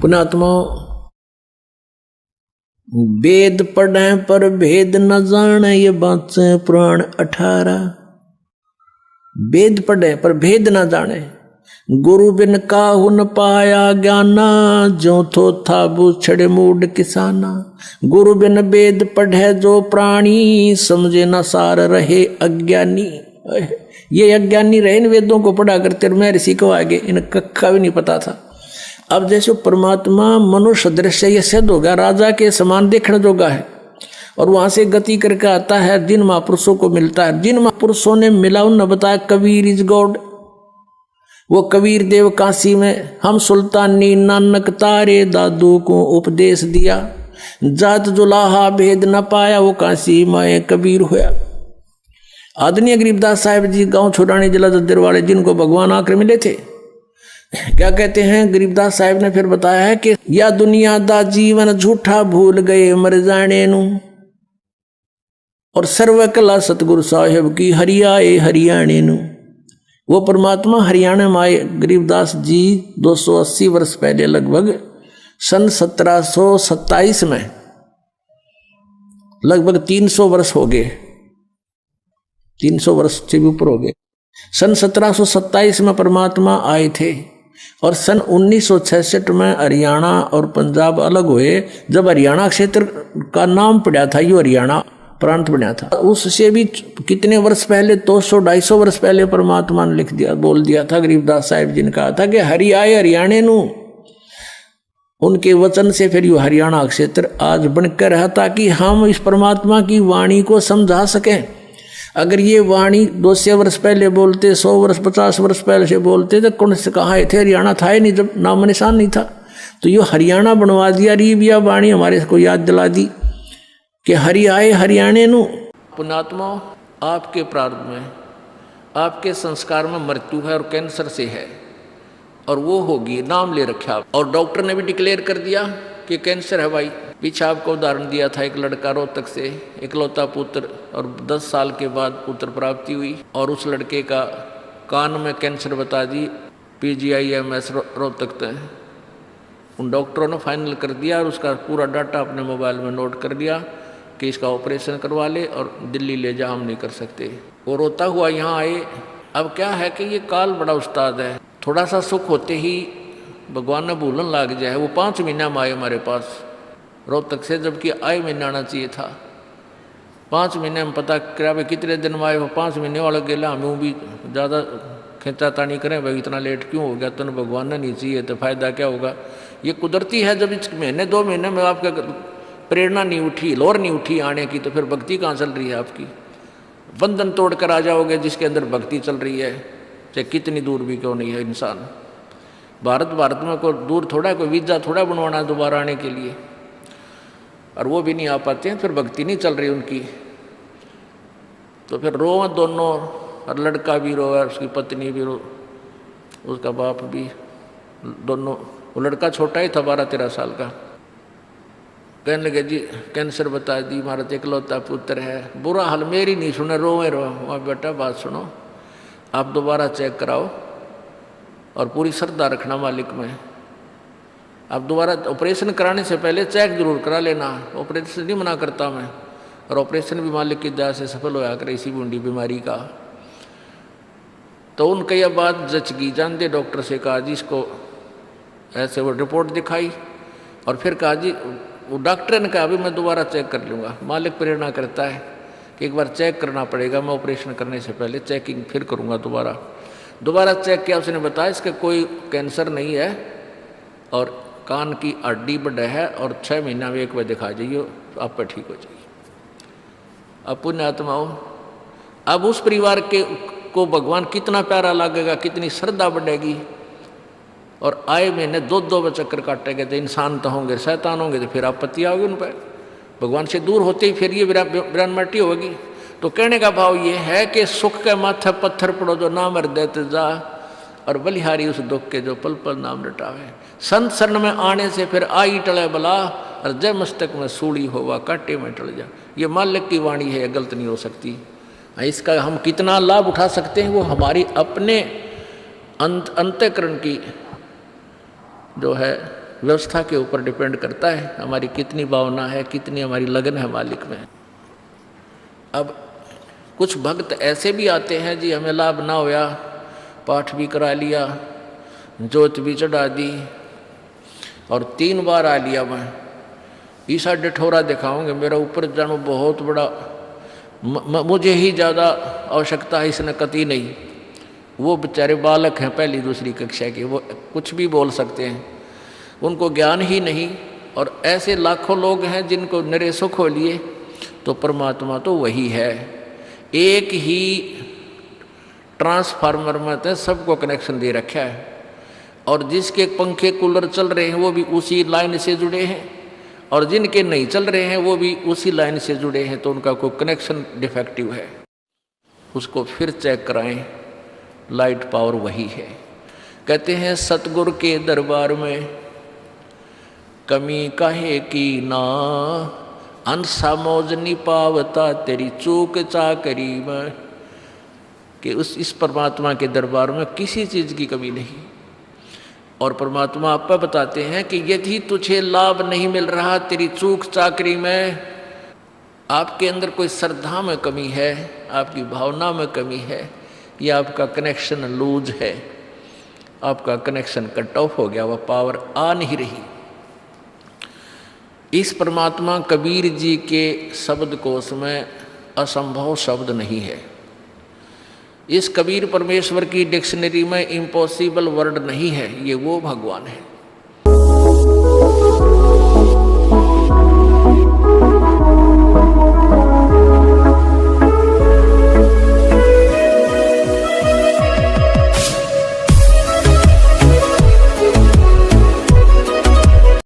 पुण्यात्मा, वेद पढ़े पर भेद न जाने, ये बात से पुराण 18। वेद पढ़े पर भेद न जाने, गुरु बिन काहू न पाया ज्ञाना, जो थो था बूछड़े मूड किसाना। गुरु बिन वेद पढ़े जो प्राणी, समझे न सार रहे अज्ञानी। ये अज्ञानी रहे इन वेदों को पढ़ा करते, मैं ऋषि को आगे इन कक्का भी नहीं पता था। अब जैसे परमात्मा मनुष्य दृश्य ये सिद्ध हो गया, राजा के समान देखने जोगा है, और वहां से गति करके आता है, जिन महापुरुषों को मिलता है। जिन महापुरुषों ने मिला उन्होंने बताया कबीर इज गॉड। वो कबीर देव काशी में हम सुल्तानी नानक तारे दादू को उपदेश दिया, जात जुलाहा भेद न पाया, वो काशी माए कबीर होया। आदरणीय गरीबदास साहिब जी गांव छोड़ानी जिला जद्दर वाले, जिनको भगवान आकर मिले थे, क्या कहते हैं गरीबदास साहिब ने फिर बताया है कि या दुनिया दा जीवन झूठा भूल गए मर जाने नू, और सर्व कला सतगुरु साहिब की हरियाए हरियाणे नू। वो परमात्मा हरियाणा में आए गरीबदास जी 280 वर्ष पहले, लगभग सन 1727 में, लगभग 300 वर्ष हो गए, 300 वर्ष से भी ऊपर हो गए। सन 1727 में परमात्मा आए थे, और सन 1966 में हरियाणा और पंजाब अलग हुए। जब हरियाणा क्षेत्र का नाम पड़ा था, यो हरियाणा प्रांत बना था, उससे भी कितने वर्ष पहले, 200-250 वर्ष पहले परमात्मा ने लिख दिया, बोल दिया था। गरीबदास साहिब जी ने कहा था कि हरि आए हरियाणे नू। उनके वचन से फिर यो हरियाणा क्षेत्र आज बनकर रहा, ताकि हम इस परमात्मा की वाणी को समझा सकें। अगर ये वाणी 200 वर्ष पहले बोलते, 100 वर्ष 50 वर्ष पहले से बोलते, तो कौन से कहाँ थे? हरियाणा था ही नहीं, जब नाम निशान नहीं था। तो ये हरियाणा बनवा दिया, रीबिया वाणी हमारे को याद दिला दी कि हरि आए हरियाणे नू। पुण्यात्मा, आपके प्रारब्ध में, आपके संस्कार में मृत्यु है और कैंसर से है, और वो होगी, नाम ले रखा। और डॉक्टर ने भी डिक्लेयर कर दिया कि कैंसर है भाई। पीछे आपको उदाहरण दिया था, एक लड़का रोहतक से, इकलौता पुत्र, और 10 साल के बाद पुत्र प्राप्ति हुई, और उस लड़के का कान में कैंसर बता दी, PGIMS रोहतक तक। उन डॉक्टरों ने फाइनल कर दिया, और उसका पूरा डाटा अपने मोबाइल में नोट कर दिया कि इसका ऑपरेशन करवा ले और दिल्ली ले जा, हम नहीं कर सकते। वो रोता हुआ यहाँ आए। अब क्या है कि ये काल बड़ा उस्ताद है, थोड़ा सा सुख होते ही भगवान ने भूलन लाग जाए। वो 5 महीना में आए हमारे पास रोहतक से, जबकि आए महीना आना चाहिए था। 5 महीने में पता करा भाई कितने दिन में आए, वो 5 महीने वाला गेला। हमें भी ज़्यादा खींचातानी करें भाई, इतना लेट क्यों हो गया, तो भगवान ने नहीं चाहिए तो फ़ायदा क्या होगा। ये कुदरती है, जब इस महीने 2 महीने में आपका प्रेरणा नहीं उठी, लोर नहीं उठी आने की, तो फिर भक्ति कहाँ चल रही है आपकी। बंधन तोड़ कर आ जाओगे जिसके अंदर भक्ति चल रही है, चाहे कितनी दूर भी क्यों नहीं है इंसान। भारत में कोई दूर थोड़ा, कोई वीज़ा थोड़ा बनवाना है दोबारा आने के लिए, और वो भी नहीं आ पाते हैं, फिर भक्ति नहीं चल रही उनकी। तो फिर रोए दोनों, और लड़का भी रोए, उसकी पत्नी भी रो, उसका बाप भी, दोनों। वो लड़का छोटा ही था, 12-13 साल का। कहने लगे जी कैंसर बता दी, हमारा इकलौता पुत्र है। बुरा हाल, मेरी नहीं सुने, रोए वहाँ बेटा बात सुनो, आप दोबारा चेक कराओ, और पूरी श्रद्धा रखना मालिक में। आप दोबारा ऑपरेशन कराने से पहले चेक जरूर करा लेना। ऑपरेशन नहीं मना करता मैं, और ऑपरेशन भी मालिक की दया से सफल होया करे इसी बूंदी बीमारी का। तो उनका यह बात जच गई, जानते डॉक्टर से कहा जी इसको ऐसे, वो रिपोर्ट दिखाई, और फिर कहा जी, वो डॉक्टर ने कहा अभी मैं दोबारा चेक कर लूँगा। मालिक प्रेरणा करता है कि एक बार चेक करना पड़ेगा, मैं ऑपरेशन करने से पहले चेकिंग फिर करूँगा। दोबारा चेक किया, उसने बताया इसका कोई कैंसर नहीं है, और कान की हड्डी बढ़ है, और 6 महीना में 1 बार दिखा जाइए, आप पर ठीक हो जाइए। अब पुण्यात्माओं, अब उस परिवार के को भगवान कितना प्यारा लगेगा, कितनी श्रद्धा बढ़ेगी। और आए महीने 2-2 चक्कर काटेंगे, तो इंसान तो होंगे, शैतान होंगे, तो फिर आपत्ति आओगी उन पर। भगवान से दूर होते ही फिर ये विरानमाटी होगी। तो कहने का भाव ये है कि सुख के माथे पत्थर पड़ो जो नाम हृदय ते जा, और बलिहारी उस दुख के जो पल पल नाम रटावे। संत शरण में आने से फिर आई टले बला, और जय मस्तक में सूली होवा कांटे में टल जा। ये मालिक की वाणी है, गलत नहीं हो सकती। इसका हम कितना लाभ उठा सकते हैं, वो हमारी अपने अंतःकरण की जो है व्यवस्था के ऊपर डिपेंड करता है हमारी कितनी भावना है, कितनी हमारी लगन है मालिक में। अब कुछ भक्त ऐसे भी आते हैं जी, हमें लाभ ना होया, पाठ भी करा लिया, जोत भी चढ़ा दी और 3 बार आ लिया, मैं ईसा डठोरा दिखाऊंगे, मेरा ऊपर जानो बहुत बड़ा, मुझे ही ज़्यादा आवश्यकता है, इसने कति नहीं। वो बेचारे बालक हैं पहली दूसरी कक्षा के, वो कुछ भी बोल सकते हैं, उनको ज्ञान ही नहीं। और ऐसे लाखों लोग हैं जिनको नरेशो खो लिए, तो परमात्मा तो वही है। एक ही ट्रांसफार्मर में तो सबको कनेक्शन दे रखा है, और जिसके पंखे कूलर चल रहे हैं वो भी उसी लाइन से जुड़े हैं, और जिनके नहीं चल रहे हैं वो भी उसी लाइन से जुड़े हैं, तो उनका कोई कनेक्शन डिफेक्टिव है, उसको फिर चेक कराएं, लाइट पावर वही है। कहते हैं सतगुरु के दरबार में कमी काहे की ना, अंसा मौज नहीं पावता तेरी चूक चाकरी में, कि इस परमात्मा के दरबार में किसी चीज़ की कमी नहीं। और परमात्मा आप बताते हैं कि यदि तुझे लाभ नहीं मिल रहा तेरी चूक चाकरी में, आपके अंदर कोई श्रद्धा में कमी है, आपकी भावना में कमी है, या आपका कनेक्शन लूज है, आपका कनेक्शन कट ऑफ हो गया, वह पावर आ नहीं रही। इस परमात्मा कबीर जी के शब्द कोश में असंभव शब्द नहीं है। इस कबीर परमेश्वर की डिक्शनरी में इम्पॉसिबल वर्ड नहीं है, ये वो भगवान है।